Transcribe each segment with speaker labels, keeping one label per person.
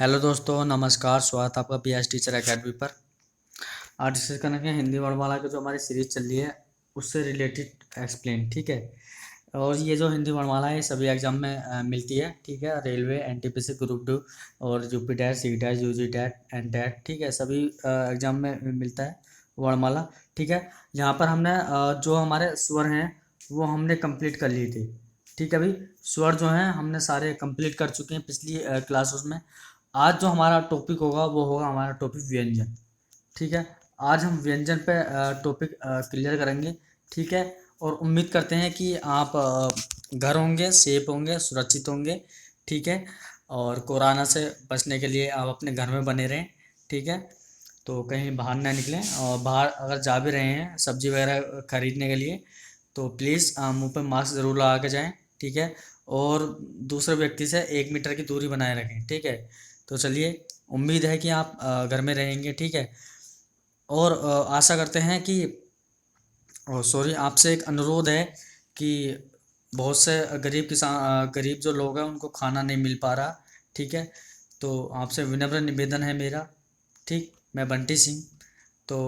Speaker 1: Hello दोस्तों, नमस्कार। स्वागत है आपका पीएस टीचर एकेडमी पर। आज डिस्कस करेंगे हिंदी वर्णमाला की जो हमारी सीरीज चल रही है उससे रिलेटेड एक्सप्लेन। ठीक है। और ये जो हिंदी वर्णमाला है सभी एग्जाम में मिलती है। ठीक है। रेलवे, एनटीपीसी, ग्रुप डू और UP TET, C TET, UG TET, N TET, ठीक है, सभी एग्जाम में मिलता है वर्णमाला। ठीक है। यहाँ पर हमने जो हमारे स्वर हैं वो हमने कंप्लीट कर लिए थे। ठीक है। अभी स्वर जो हैं हमने सारे कंप्लीट कर चुके हैं पिछली क्लासेस में। आज जो हमारा टॉपिक होगा वो होगा हमारा टॉपिक व्यंजन। ठीक है। आज हम व्यंजन पे टॉपिक क्लियर करेंगे। ठीक है। और उम्मीद करते हैं कि आप घर होंगे, सेफ होंगे, सुरक्षित होंगे। ठीक है। और कोरोना से बचने के लिए आप अपने घर में बने रहें। ठीक है। तो कहीं बाहर ना निकलें, और बाहर अगर जा भी रहे हैं सब्जी वगैरह खरीदने के लिए तो प्लीज़ मुंह पे मास्क ज़रूर लगा के जाएं। ठीक है। और दूसरे व्यक्ति से 1 मीटर की दूरी बनाए रखें। ठीक है। तो चलिए, उम्मीद है कि आप घर में रहेंगे। ठीक है। और आशा करते हैं कि सॉरी, आपसे एक अनुरोध है कि बहुत से गरीब किसान, गरीब जो लोग हैं उनको खाना नहीं मिल पा रहा। ठीक है। तो आपसे विनम्र निवेदन है मेरा। ठीक, मैं बंटी सिंह। तो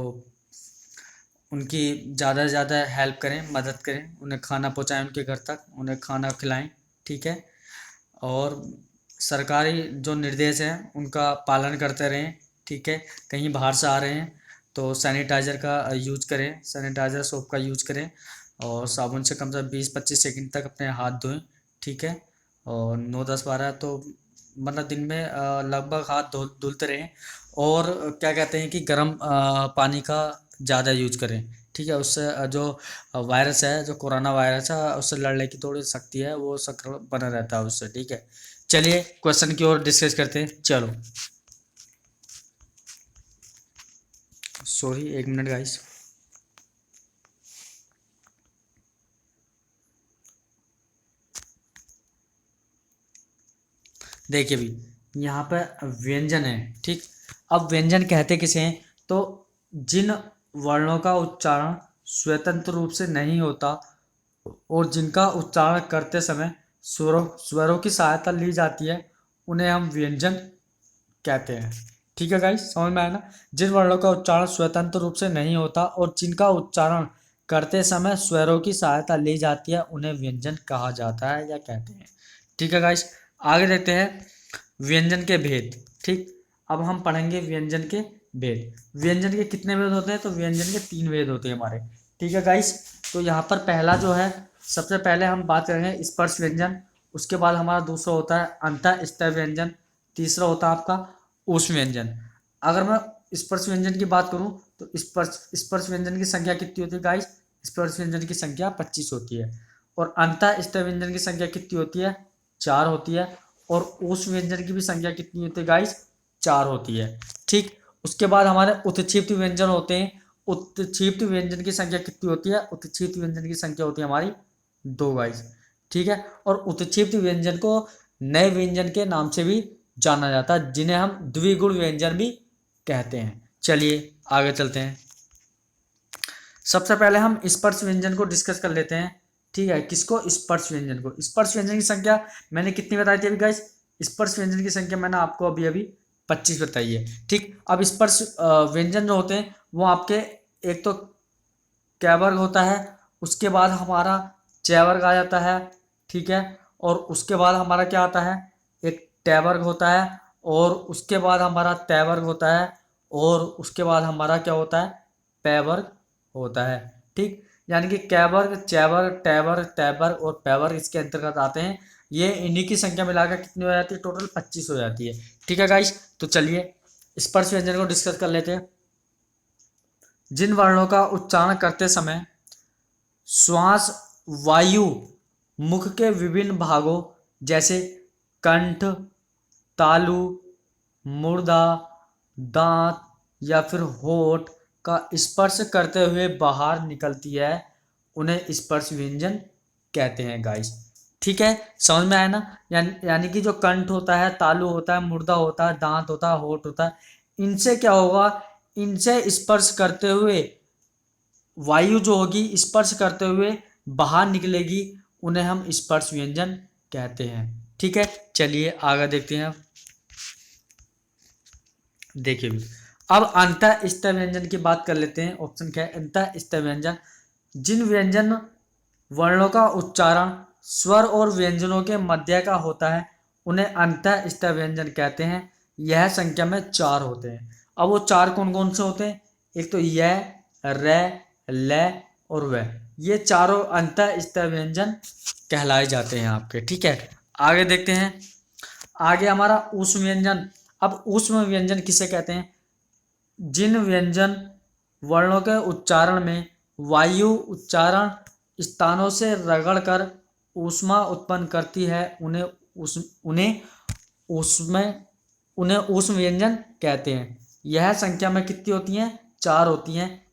Speaker 1: उनकी ज़्यादा से ज़्यादा हेल्प करें, मदद करें, उन्हें खाना पहुंचाएं उनके घर तक, उन्हें खाना खिलाएं। ठीक है। और सरकारी जो निर्देश हैं उनका पालन करते रहें। ठीक है। कहीं बाहर से आ रहे हैं तो सैनिटाइज़र का यूज करें, सैनिटाइज़र सोप का यूज करें, और साबुन से कम से कम 20-25 सेकंड तक अपने हाथ धोएं। ठीक है। और 9-10-12 तो मतलब दिन में लगभग हाथ धुलते रहें। और क्या कहते हैं कि गर्म पानी का ज़्यादा यूज करें। ठीक है। उससे जो वायरस है, जो कोरोना वायरस है, उससे लड़ने की थोड़ी शक्ति है, वो संक्रमण बना रहता है उससे। ठीक है। चलिए क्वेश्चन की ओर डिस्कस करते हैं। चलो, सॉरी, 1 मिनट गाइस। देखिए भी यहाँ पे व्यंजन है। ठीक। अब व्यंजन कहते किसे हैं? तो जिन वर्णों का उच्चारण स्वतंत्र रूप से नहीं होता और जिनका उच्चारण करते समय स्वरों की सहायता ली जाती है, उन्हें हम व्यंजन कहते हैं। ठीक है गाइस, समझ में आया ना? जिन वर्णों का उच्चारण स्वतंत्र रूप से नहीं होता और जिनका उच्चारण करते समय स्वरों की सहायता ली जाती है, उन्हें व्यंजन कहा जाता है या कहते हैं। ठीक है गाइस, आगे देखते हैं व्यंजन के भेद। ठीक। अब हम पढ़ेंगे व्यंजन के भेद। व्यंजन के कितने भेद होते हैं? तो व्यंजन के 3 भेद होते हैं हमारे। ठीक है गाइस। तो यहाँ पर पहला जो है, सबसे पहले हम बात करेंगे स्पर्श व्यंजन। उसके बाद हमारा दूसरा होता है अंतः स्तर व्यंजन। तीसरा होता है आपका उष्ण व्यंजन। अगर मैं स्पर्श व्यंजन की बात करूं तो स्पर्श स्पर्श व्यंजन की संख्या कितनी होती है गाइस? स्पर्श व्यंजन की संख्या 25 होती है। और अंतः स्तर व्यंजन की संख्या कितनी होती है? 4 होती है। और उष्ण व्यंजन की भी संख्या कितनी होती है गाइस? 4 होती है। ठीक। उसके बाद हमारे उत्क्षिप्त व्यंजन होते हैं। उत्क्षिप्त व्यंजन की संख्या कितनी होती है? उत्क्षिप्त व्यंजन की संख्या होती है हमारी 2 गाइस। ठीक है। और उत्क्षिप्त व्यंजन को नए व्यंजन के नाम से भी जाना जाता है, जिन्हें हम द्विगुण व्यंजन भी कहते हैं। चलिए आगे चलते हैं। सबसे पहले हम स्पर्श व्यंजन को डिस्कस कर लेते हैं। ठीक है। किसको? स्पर्श व्यंजन को। स्पर्श व्यंजन की संख्या मैंने कितनी बताई थी अभी गाइस? स्पर्श व्यंजन की संख्या मैंने आपको अभी अभी 25 बताई है। ठीक। अब स्पर्श व्यंजन जो होते हैं वो आपके, एक तो कै वर्ग होता है, उसके बाद हमारा च वर्ग आ जाता है। ठीक है। और उसके बाद हमारा क्या आता है? एक ट वर्ग होता है। और उसके बाद हमारा त वर्ग होता है। और उसके बाद हमारा क्या होता है? प वर्ग होता है। ठीक। यानी कि कै वर्ग, च वर्ग, ट वर्ग, त वर्ग और प वर्ग इसके अंतर्गत आते हैं। ये इन्हीं की संख्या मिलाकर कितनी हो जाती है? टोटल 25 हो जाती है। ठीक है गाइस। तो चलिए स्पर्श व्यंजन को डिस्कस कर लेते हैं। जिन वर्णों का उच्चारण करते समय श्वास वायु मुख के विभिन्न भागों जैसे कंठ, तालु, मुर्दा, दांत या फिर होठ का स्पर्श करते हुए बाहर निकलती है, उन्हें स्पर्श व्यंजन कहते हैं गाइस। ठीक है। समझ में आया ना? यानी कि जो कंठ होता है, तालु होता है, मुर्दा होता है, दांत होता है, होठ होता है, इनसे क्या होगा? इनसे स्पर्श करते हुए वायु जो होगी स्पर्श करते हुए बाहर निकलेगी, उन्हें हम स्पर्श व्यंजन कहते हैं। ठीक है। चलिए आगे देखते हैं। देखिए भी, अब अंतः स्थ व्यंजन की बात कर लेते हैं। ऑप्शन क्या है? अंतः स्थ व्यंजन, जिन व्यंजन वर्णों का उच्चारण स्वर और व्यंजनों के मध्य का होता है उन्हें अंतः स्थ व्यंजन कहते हैं। यह संख्या में 4 होते हैं। अब वो 4 कौन कौन से होते हैं? एक तो य, र, ल और व, ये चारों अंतः स्थ व्यंजन कहलाए जाते हैं आपके। ठीक है, आगे देखते हैं। आगे हमारा ऊष्म व्यंजन। अब ऊष्म व्यंजन किसे कहते हैं? जिन व्यंजन वर्णों के उच्चारण में वायु उच्चारण स्थानों से रगड़कर ऊष्मा उत्पन्न करती है उन्हें ऊष्म उन्हें ऊष्म व्यंजन कहते हैं। यह संख्या में कितनी होती हैं? 4 होती हैं।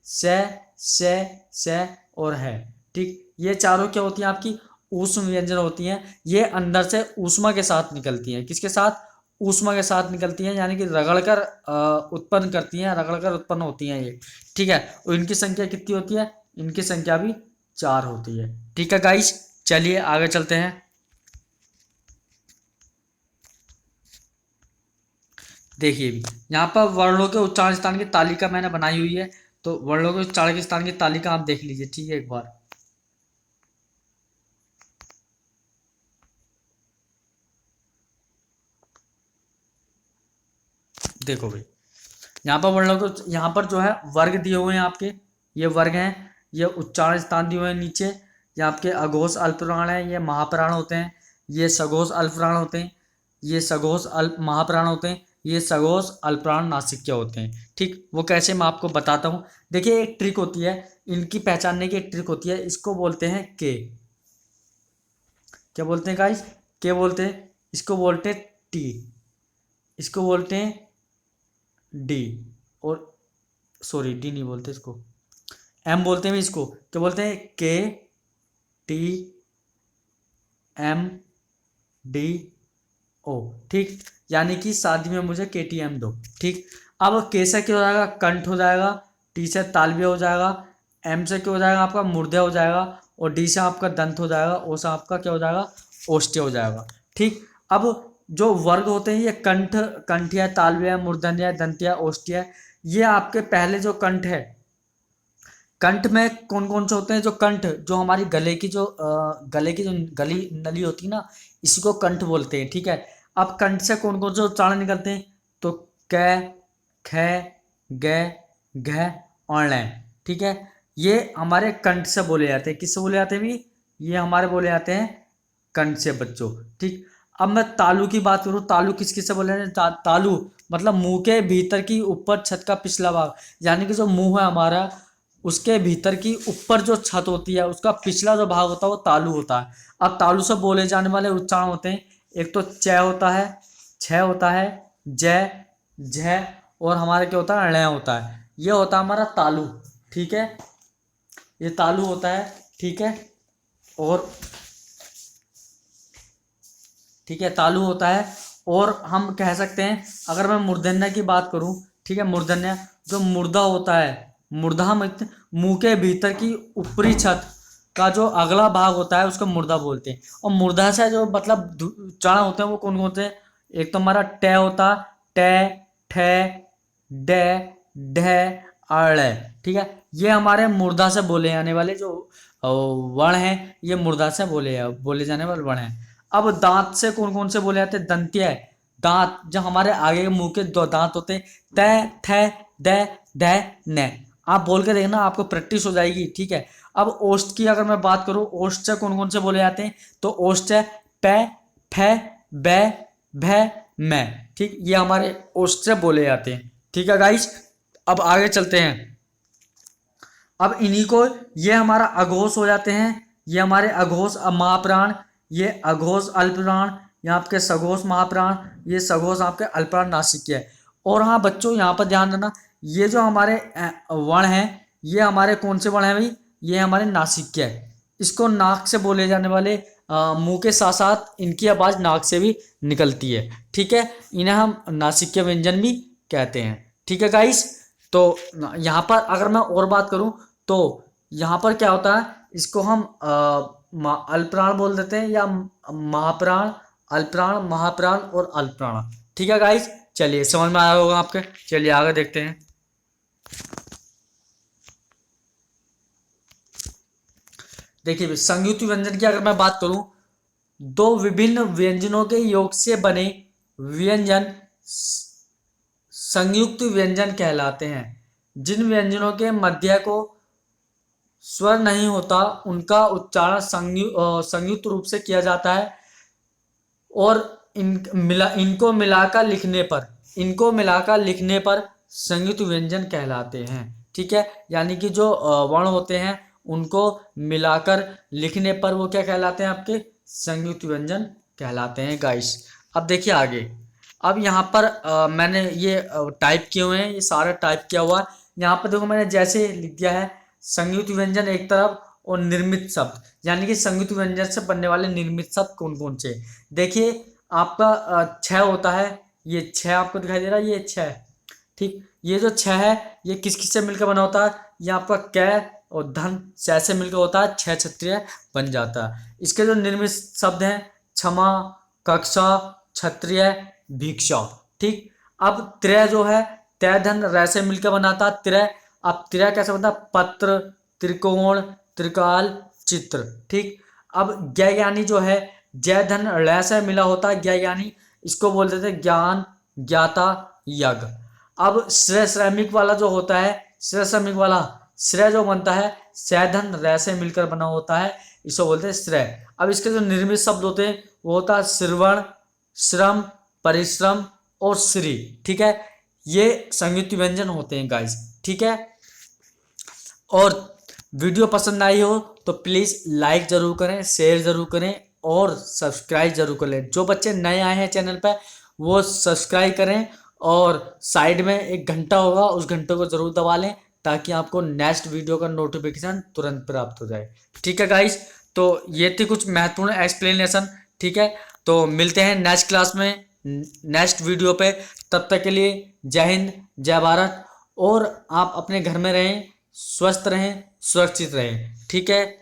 Speaker 1: से और है। ठीक, ये चारों क्या होती हैं? आपकी ऊष्म व्यंजन होती हैं। ये अंदर से ऊष्मा के साथ निकलती हैं। किसके साथ? ऊष्मा के साथ निकलती हैं, यानी कि रगड़कर उत्पन्न करती हैं, रगड़कर उत्पन्न होती हैं ये। ठीक है, और इनकी संख्या कितनी होती है? इनकी संख्या भी 4 होती है। ठीक है गाइस, चलिए आगे चलते हैं। देखिए भी, यहाँ पर वर्णों के उच्चारण स्थान की तालिका मैंने बनाई हुई है, तो वर्णों के उच्चारण के स्थान की तालिका आप देख लीजिए। ठीक है, एक बार देखो भाई, यहाँ पर वर्णों को, यहाँ पर जो है वर्ग दिए हुए हैं आपके, ये वर्ग हैं। ये उच्चारण स्थान दिए हुए हैं नीचे। ये आपके अघोष अल्पप्राण है, ये महाप्राण होते हैं। ये सघोष अल्पप्राण होते हैं। ये सघोष अल्प महाप्राण होते हैं। ये सघोष अल्पप्राण नासिक्य होते हैं। ठीक, वो कैसे मैं आपको बताता हूँ। देखिए, एक ट्रिक होती है इनकी पहचानने की, एक ट्रिक होती है, इसको बोलते हैं के। क्या बोलते हैं गाइस? के बोलते हैं। इसको बोलते हैं टी, इसको बोलते हैं डी, और सॉरी डी नहीं बोलते इसको, एम बोलते हैं। इसको क्या बोलते हैं? के टी एम डी ओ। ठीक, यानी कि शादी में मुझे के टी एम दो। ठीक, अब के से क्या हो जाएगा? कंठ हो जाएगा। टी से तालव्य हो जाएगा। एम से क्या हो जाएगा? आपका मूर्धन्य हो जाएगा। और डी से आपका दंत हो जाएगा। ओ से आपका क्या हो जाएगा? ओष्ठ्य हो जाएगा। ठीक, अब जो वर्ग होते हैं ये कंठ, कंठिया, तालव्य, मूर्धन्य, दंत्य, ओष्ठ्य, ये आपके पहले जो कंठ है, कंठ में कौन कौन से होते हैं? जो कंठ, जो हमारी गले की जो गले की जो गली नली होती है ना, इसी को कंठ बोलते हैं। ठीक है, अब कंठ से कौन कौन से उच्चारण निकलते हैं? तो क, ख, ग, घ और ण। ठीक है, ये हमारे कंठ से बोले जाते हैं। किससे बोले जाते हैं भी? ये हमारे बोले जाते हैं कंठ से बच्चों। ठीक, अब मैं तालु की बात करूँ, तालु किस किस से बोले जाते हैं? तालु मतलब मुंह के भीतर की ऊपर छत का पिछला भाग, यानी कि जो मुंह है हमारा, उसके भीतर की ऊपर जो छत होती है, उसका पिछला जो भाग होता है वो तालु होता है। अब तालु से बोले जाने वाले उच्चारण होते हैं, एक तो च होता है, छ होता है, ज, झ, और हमारा क्या होता है? ण होता है। ये होता है हमारा तालु। ठीक है, ये तालु होता है। ठीक है, और ठीक है, तालु होता है। और हम कह सकते हैं, अगर मैं मूर्धन्य की बात करूं, ठीक है, मूर्धन्य जो मुर्दा होता है, मुर्दा मतलब मुंह के भीतर की ऊपरी छत का जो अगला भाग होता है उसको मुर्दा बोलते हैं। और मुर्दा से जो मतलब उच्चारण होते हैं वो कौन कौन से? एक तो हमारा ट होता, ट, ठ, ड, ढ, अड़। ठीक है, ये हमारे मुर्दा से बोले जाने वाले जो वर्ण हैं, ये मुर्दा से बोले जाने वाले वर्ण हैं। अब दांत से कौन कौन से बोले जाते हैं? दंत्य। दांत जो हमारे आगे के मुंह के दो दांत होते हैं, त, थ, द, ध, न। आप बोल के देखना, आपको प्रैक्टिस हो जाएगी। ठीक है, अब ओष्ठ की अगर मैं बात करूं, ओष्ठ से कौन कौन से बोले जाते हैं? तो ओष्ठ से प, फ, ब, भ, म। ठीक, ये हमारे ओष्ठ से बोले जाते हैं। ठीक है गाइस, अब आगे चलते हैं। अब इन्हीं को, ये हमारा अघोष हो जाते हैं, ये हमारे अघोष महाप्राण, ये अघोष अल्पप्राण, ये आपके सघोष महाप्राण, ये सघोष आपके अल्पप्राण नासिक्य है। और हाँ बच्चों, यहाँ पर ध्यान देना, ये जो हमारे वर्ण हैं, ये हमारे कौन से वर्ण हैं भाई? ये हमारे नासिक्य है। इसको नाक से बोले जाने वाले, मुंह के साथ साथ इनकी आवाज नाक से भी निकलती है। ठीक है, इन्हें हम नासिक्य व्यंजन भी कहते हैं। ठीक है गाइस, तो यहाँ पर अगर मैं और बात करूं, तो यहाँ पर क्या होता है? इसको हम अल्पप्राण बोल देते हैं, या महाप्राण, अल्पप्राण, महाप्राण और अल्पप्राण। ठीक है गाइस, चलिए समझ में आया होगा आपके। चलिए आगे देखते हैं। देखिए संयुक्त व्यंजन की अगर मैं बात करूं, दो विभिन्न व्यंजनों के योग से बने व्यंजन संयुक्त व्यंजन कहलाते हैं। जिन व्यंजनों के मध्य को स्वर नहीं होता उनका उच्चारण संयुक्त रूप से किया जाता है, और इनको मिलाकर लिखने पर संयुक्त व्यंजन कहलाते हैं। ठीक है, यानी कि जो वर्ण होते हैं उनको मिलाकर लिखने पर वो क्या कहलाते हैं, आपके संयुक्त व्यंजन कहलाते हैं गाइस। अब देखिए आगे। अब यहाँ पर मैंने ये टाइप किए हुए हैं, ये सारा टाइप किया हुआ है। यहाँ पर देखो मैंने जैसे लिख दिया है संयुक्त व्यंजन एक तरफ और निर्मित शब्द, यानी कि संयुक्त व्यंजन से बनने वाले निर्मित शब्द कौन कौन से। देखिए आपका छह होता है, ये छह आपको दिखाई दे रहा है, ये छह। ठीक, ये जो छह है ये किस किस से मिलकर बना होता है, ये आपका कै और धन छह से मिलकर होता है, छह क्षत्रिय बन जाता है। इसके जो निर्मित शब्द हैं क्षमा, कक्षा, क्षत्रिय, भिक्षा। ठीक, अब त्रय जो है तय धन रै से मिलकर बनाता है त्रय। अब त्रय कैसे बनता है, पत्र, त्रिकोण, त्रिकाल, चित्र। ठीक, अब ज्ञानी जो है जय धन ळ से मिला होता है ज्ञानी, इसको बोलते थे ज्ञान, ज्ञाता, यज्ञ। अब श्रेय श्रमिक वाला जो होता है, श्रेय श्रमिक वाला श्रेय जो बनता है सै धन रै से मिलकर बना होता है, इसको बोलते हैं श्रेय। अब इसके जो निर्मित शब्द होते हैं वो होता है श्रवण, श्रम, परिश्रम और श्री। ठीक है, ये संयुक्त व्यंजन होते हैं गाइस। ठीक है, और वीडियो पसंद आई हो तो प्लीज़ लाइक ज़रूर करें, शेयर ज़रूर करें और सब्सक्राइब ज़रूर कर लें। जो बच्चे नए आए हैं चैनल पर वो सब्सक्राइब करें, और साइड में एक घंटा होगा उस घंटे को ज़रूर दबा लें ताकि आपको नेक्स्ट वीडियो का नोटिफिकेशन तुरंत प्राप्त हो जाए। ठीक है गाइस, तो ये थी कुछ महत्वपूर्ण एक्सप्लेनेशन। ठीक है, तो मिलते हैं नेक्स्ट क्लास में नेक्स्ट वीडियो पे। तब तक के लिए जय हिंद, जय भारत, और आप अपने घर में रहें, स्वस्थ रहें, सुरक्षित रहें। ठीक है।